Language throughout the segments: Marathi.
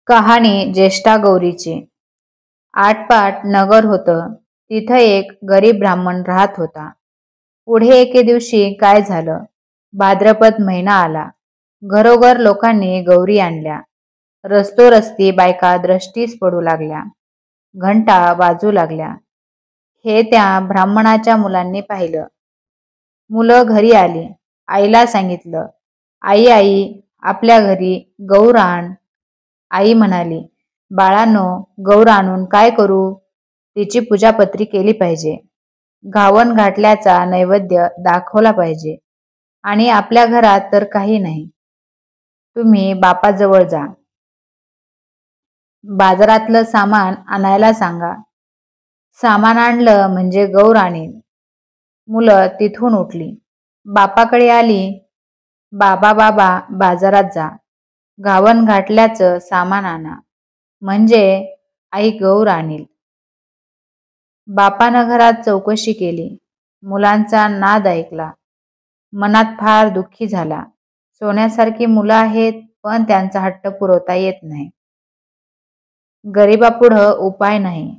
कहाणी ज्येष्ठा गौरीची. आटपाट नगर होतं. तिथं एक गरीब ब्राह्मण राहत होता. पुढे एके दिवशी काय झालं, भाद्रपद महिना आला. घरोघर लोकांनी गौरी आणल्या. रस्तोरस्ती बायका दृष्टीस पडू लागल्या. घंटा वाजू लागल्या. हे त्या ब्राह्मणाच्या मुलांनी पाहिलं. मुलं घरी आली. आईला सांगितलं, आई आई आपल्या घरी गौर आण. आई म्हणाली, बाळांनो, गौर आणून काय करू? तिची पूजापत्री केली पाहिजे. घावन घातल्याचा नैवेद्य दाखवला पाहिजे. आणि आपल्या घरात तर काही नाही. तुम्ही बापाजवळ जा. बाजारातलं सामान आणायला सांगा. सामान आणलं म्हणजे गौर आणीन. मुलं तिथून उठली. बापाकडे आली. बाबा बाबा बाजारात जा. घावन घातल्याचं सामान आणा, म्हणजे आई गौर आणील. बापानं घरात चौकशी केली. मुलांचा नाद ऐकला. मनात फार दुःखी झाला. सोन्यासारखी मुलं आहेत, पण त्यांचा हट्ट पुरवता येत नाही. गरिबापुढं उपाय नाही.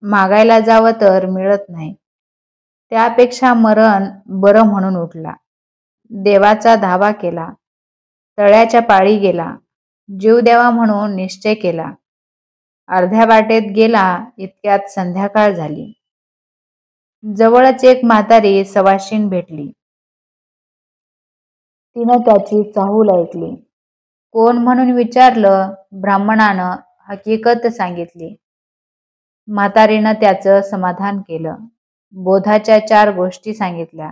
मागायला जावं तर मिळत नाही. त्यापेक्षा मरण बरं म्हणून उठला. देवाचा धावा केला. तळ्याच्या पाळी गेला. जीव द्यावा म्हणून निश्चय केला. अर्ध्या वाटेत गेला इतक्यात संध्याकाळ झाली. जवळच एक म्हातारी सवाशीण भेटली. तिनं त्याची चाहूल ऐकली. कोण म्हणून विचारलं. ब्राह्मणानं हकीकत सांगितली. म्हातारीनं त्याचं समाधान केलं. बोधाच्या 4 गोष्टी सांगितल्या.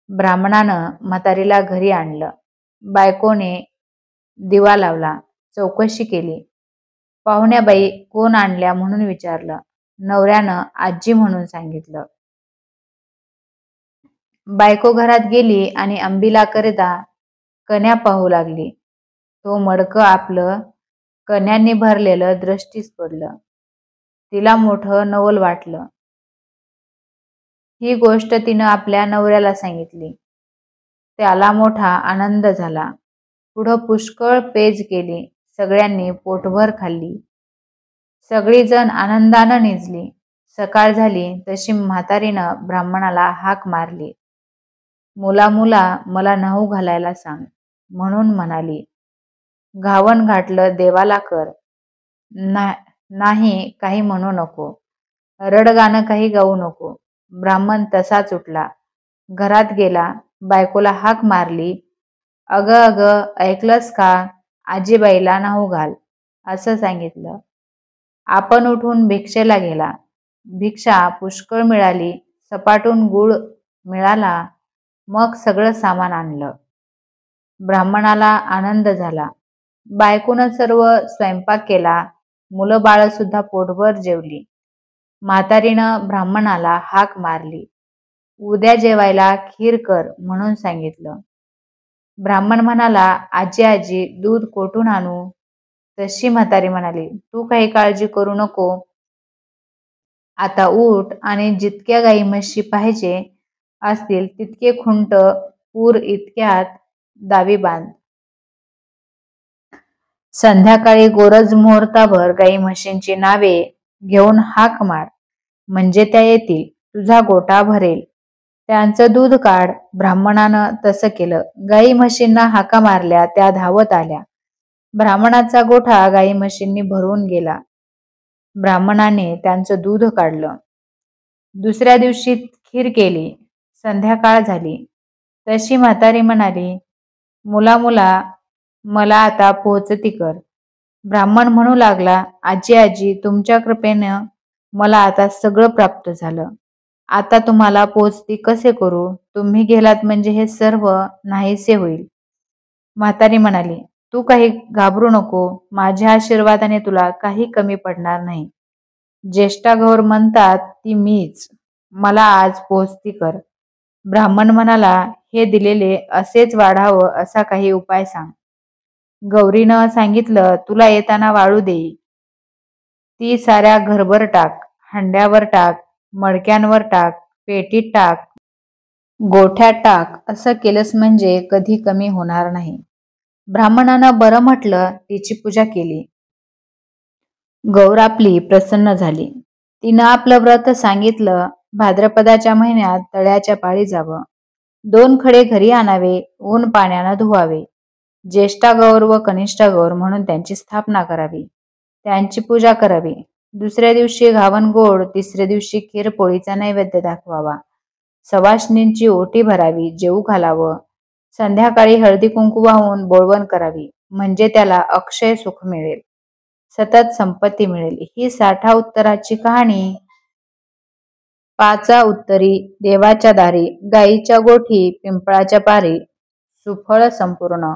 ब्राह्मणानं म्हातारीला घरी आणलं. बायकोने दिवा लावला. चौकशी केली. पाहुण्याबाई कोण आणल्या म्हणून विचारलं. नवऱ्यानं आजी म्हणून सांगितलं. बायको घरात गेली आणि अंबिलाकरिता कन्या पाहू लागली. तो मडकं आपलं कन्यांनी भरलेलं दृष्टीस पडलं. तिला मोठं नवल वाटलं. ही गोष्ट तिनं आपल्या नवऱ्याला सांगितली. त्याला मोठा आनंद झाला. पुढं पुष्कळ पेज केली. सगळ्यांनी पोटभर खाल्ली. सगळीजण आनंदानं निजली. सकाळ झाली तशी म्हातारीनं ब्राह्मणाला हाक मारली. मुला मुला मला न्हाऊ घालायला सांग म्हणून म्हणाली. घावन घातलं देवाला कर. नाही काही म्हणू नको. रडगाणं काही गाऊ नको. ब्राह्मण तसाच उठला. घरात गेला. बायकोला हाक मारली. अगं अगं ऐकलंस का? आजीबाईला न्हाऊ घाल असं सांगितलं. आपण उठून भिक्षेला गेला. भिक्षा पुष्कळ मिळाली. सपाटून गुळ मिळाला. मग सगळं सामान आणलं. ब्राह्मणाला आनंद झाला. बायकोनं सर्व स्वयंपाक केला. मुलं बाळ सुद्धा पोटभर जेवली. म्हातारीनं ब्राह्मणाला हाक मारली. उद्या जेवायला खीर कर म्हणून सांगितलं. ब्राह्मण म्हणाला, आजी आजी दूध कोठून आणू? तशी म्हातारी म्हणाली, तू काही काळजी करू नको. आता उठ आणि जितक्या गाई म्हशी पाहिजे असतील तितके खुंट पूर इतक्यात दावी बांध. संध्याकाळी गोरज मुहूर्ताभर गाई म्हशींची नावे घेऊन हाक मार, म्हणजे त्या येतील. तुझा गोठा भरेल. त्यांचं दूध काढ. ब्राह्मणानं तसं केलं. गाई म्हशींना हाका मारल्या. त्या धावत आल्या. ब्राह्मणाचा गोठा गाई म्हशींनी भरून गेला. ब्राह्मणाने त्यांचं दूध काढलं. दुसऱ्या दिवशी खीर केली. संध्याकाळ झाली तशी म्हातारी म्हणाली, मुला मुला मला आता पोहोचती कर. ब्राह्मण म्हणू लागला, आजी आजी तुमच्या कृपेनं मला आता सगळं प्राप्त झालं. आता तुम्हाला पोचती कसे करू? तुम्ही गेलात म्हणजे हे सर्व नाहीसे होईल. म्हातारी म्हणाली, तू काही घाबरू नको. माझ्या आशीर्वादाने तुला काही कमी पडणार नाही. ज्येष्ठा गौर म्हणतात ती मीच. मला आज पोचती कर. ब्राह्मण म्हणाला, हे दिलेले असेच वाढावं असा काही उपाय सांग. गौरीनं सांगितलं, तुला येताना वाळू देई. ती साऱ्या घरभर टाक. हंड्यावर टाक. मडक्यांवर टाक. पेटीत टाक. गोठ्यात टाक. असं केलंस म्हणजे कधी कमी होणार नाही. ब्राह्मणानं बरं म्हटलं, तिची पूजा केली. गौर आपली प्रसन्न झाली. तिनं आपलं व्रत सांगितलं. भाद्रपदाच्या महिन्यात तळ्याच्या पाळी जावं. 2 खडे घरी आणावे, ऊन पाण्यानं धुवावे. ज्येष्ठा गौर व कनिष्ठा गौर म्हणून त्यांची स्थापना करावी. त्यांची पूजा करावी. दुसऱ्या दिवशी घावन गोड, तिसऱ्या दिवशी खीर पोळीचा नैवेद्य दाखवावा. सवाष्णींची ओटी भरावी, जेवू घालावं. संध्याकाळी हळदी कुंकू वाहून बोळवण करावी, म्हणजे त्याला अक्षय सुख मिळेल, सतत संपत्ती मिळेल. ही 60 उत्तराची कहाणी. 5 उत्तरी, देवाच्या दारी, गाईच्या गोठी, पिंपळाच्या पारी, सुफळ संपूर्ण.